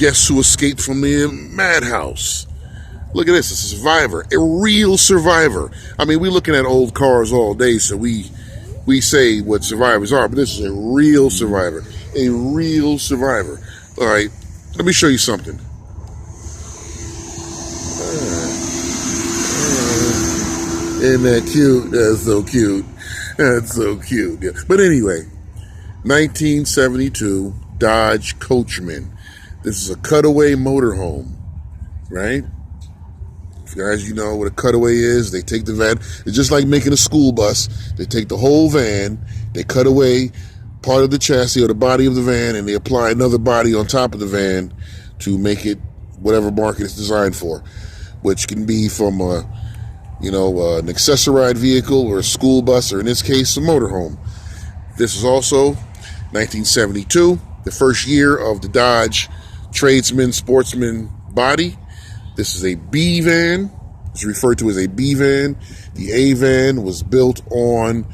Guess who escaped from the madhouse? Look at this. It's a survivor. A real survivor. I mean, we're looking at old cars all day, so we say what survivors are, but this is a real survivor. A real survivor. All right, let me show you something. Isn't that cute? That's so cute. That's so cute. Yeah. But anyway, 1972 Dodge Coachman. This is a cutaway motorhome, right? Guys, you know what a cutaway is. They take the van. It's just like making a school bus. They take the whole van, they cut away part of the chassis or the body of the van, and they apply another body on top of the van to make it whatever market it's designed for, which can be from an accessorized vehicle or a school bus, or in this case, a motorhome. This is also 1972, the first year of the Dodge Tradesman Sportsman body. This is a B van. It's referred to as a B van. The A van was built on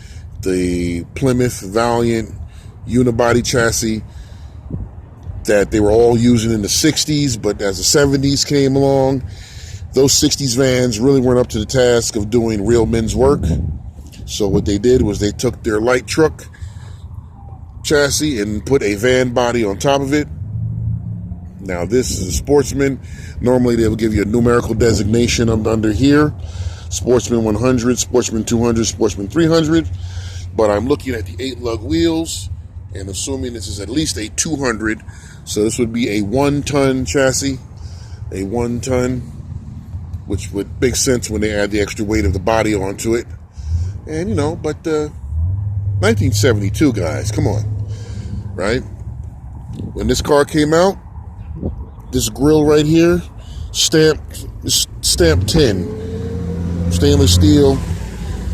the Plymouth Valiant unibody chassis that they were all using in the 60s, but as the 70s came along, those 60s vans really weren't up to the task of doing real men's work. So what they did was they took their light truck chassis and put a van body on top of it. Now, this is a Sportsman. Normally, they will give you a numerical designation under here. Sportsman 100, Sportsman 200, Sportsman 300. But I'm looking at the 8-lug wheels and assuming this is at least a 200. So this would be a 1-ton chassis. A 1-ton, which would make sense when they add the extra weight of the body onto it. And, 1972, guys, come on. Right? When this car came out, this grill right here, stamped 10, stainless steel.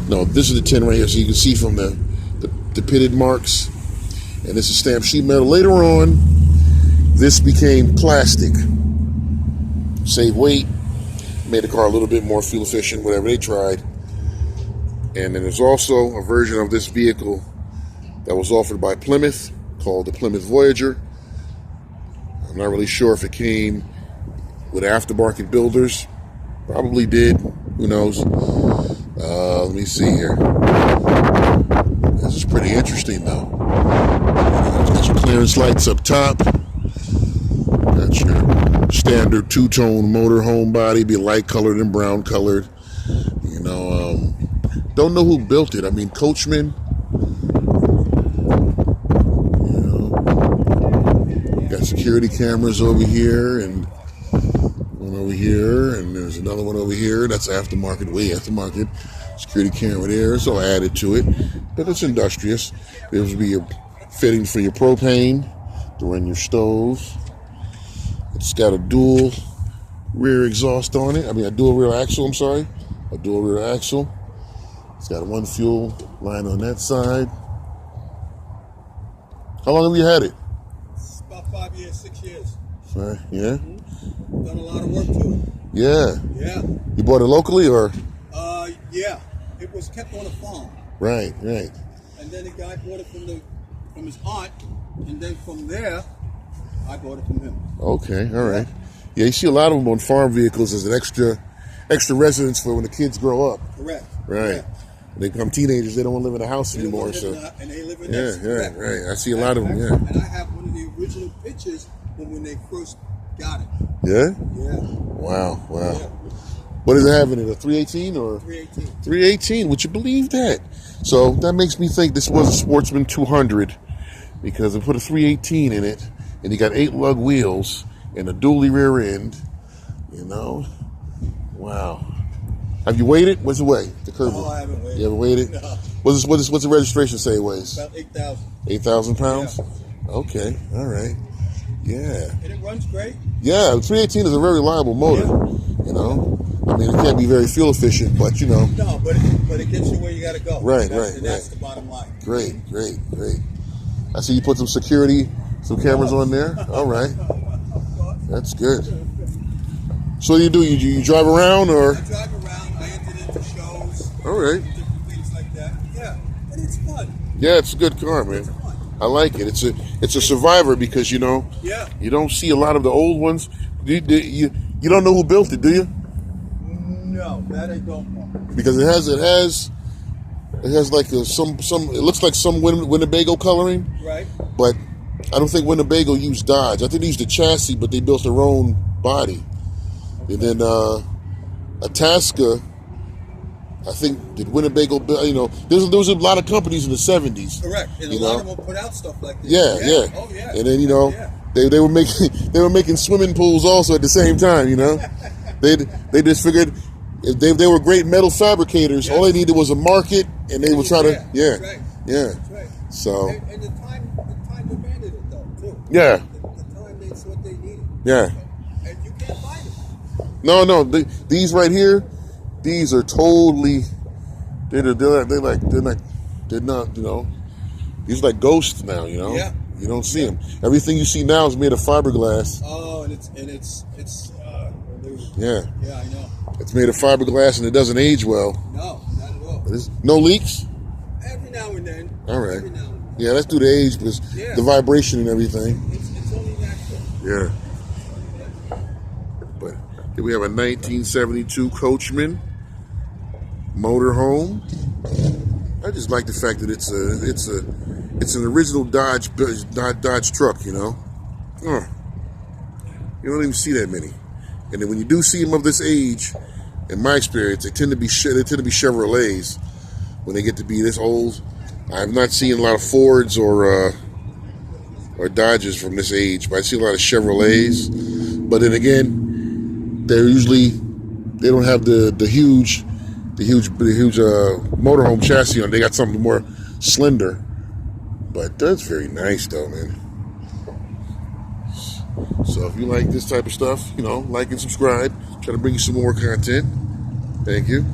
No, this is the 10 right here, so you can see from the pitted marks. And this is stamped sheet metal. Later on, this became plastic. Save weight, made the car a little bit more fuel efficient, whatever they tried. And then there's also a version of this vehicle that was offered by Plymouth called the Plymouth Voyager. I'm not really sure if it came with aftermarket builders. Probably did. Who knows? Let me see here. This is pretty interesting, though. Got your clearance lights up top. Got your standard two-tone motorhome body, be light colored and brown colored. Don't know who built it. I mean, Coachman. Got security cameras over here and one over here, and there's another one over here. That's aftermarket, way aftermarket. Security camera there. It's all added to it, but it's industrious. There will be your fittings for your propane to run your stove. It's got a dual rear exhaust on it. A dual rear axle, I'm sorry. A dual rear axle. It's got one fuel line on that side. How long have you had it? It's about 5 years, 6 years. Right, yeah? Mm-hmm. Done a lot of work to it. Yeah. Yeah. You bought it locally, or? Yeah. It was kept on a farm. Right, right. And then the guy bought it from his aunt, and then from there, I bought it from him. Okay, all right. Yeah, you see a lot of them on farm vehicles as an extra residence for when the kids grow up. Correct. Right. Correct. When they become teenagers, they don't want to live in a house anymore. And they live in yeah, right. I see a lot of them. Yeah. And I have one of the original pictures from when they first got it. Yeah. Yeah. Wow. Yeah. What does it have in it? A 318 or 318? 318. Would you believe that? So that makes me think this was a Sportsman 200 because they put a 318 in it, and you got 8-lug wheels and a dually rear end. Wow. Have you weighed it? What's the weigh? The curve? No, I haven't weighed it. You haven't weighed it? No. What's the registration say it weighs? About 8,000. 8,000 pounds? Yeah. Okay. All right. Yeah. And it runs great. Yeah, the 318 is a very reliable motor. Yeah. It can't be very fuel efficient, but No, but it gets you where you got to go. Right. That's the bottom line. Great. I see you put some cameras on there. All right. That's good. So what do? You drive around, or? I drive around. I entered into shows. All right. Different things like that. Yeah, and it's fun. Yeah, it's a good car, man. It's fun. I like it. it's a survivor because Yeah. you don't see a lot of the old ones. You don't know who built it, do you? No, that I don't know. Because it has like some it looks like some Winnebago coloring, Right. but I don't think Winnebago used Dodge. I think they used the chassis, but they built their own body. And then Itasca, I think, did Winnebago build? There was a lot of companies in the 70s. Correct. And a lot of them put out stuff like this. Yeah. Oh yeah. And then Yeah. they were making swimming pools also at the same time. They just figured if they were great metal fabricators. Yeah. All they needed was a market, and they would try to That's right. yeah. That's right. So And the time demanded it though too. yeah. The time that's what they needed. Yeah. And you can't find it. No. These right here, these are totally. They're not. These are like ghosts now. Yeah. You don't see them. Everything you see now is made of fiberglass. Oh, and it's Yeah. yeah, I know. It's made of fiberglass and it doesn't age well. No, not at all. No leaks. Every now and then. All right. Every now and then. Yeah, that's due to age because Yeah. the vibration and everything. It's only natural. Yeah. But here we have a 1972 Coachman motorhome. I just like the fact that it's an original Dodge truck. Oh, you don't even see that many. And then when you do see them of this age, in my experience, they tend to be Chevrolets when they get to be this old. I've not seen a lot of Fords or Dodges from this age, but I see a lot of Chevrolets. But then again, they don't have the huge motorhome chassis on. They got something more slender. But that's very nice though, man. So if you like this type of stuff, like and subscribe. Try to bring you some more content. Thank you.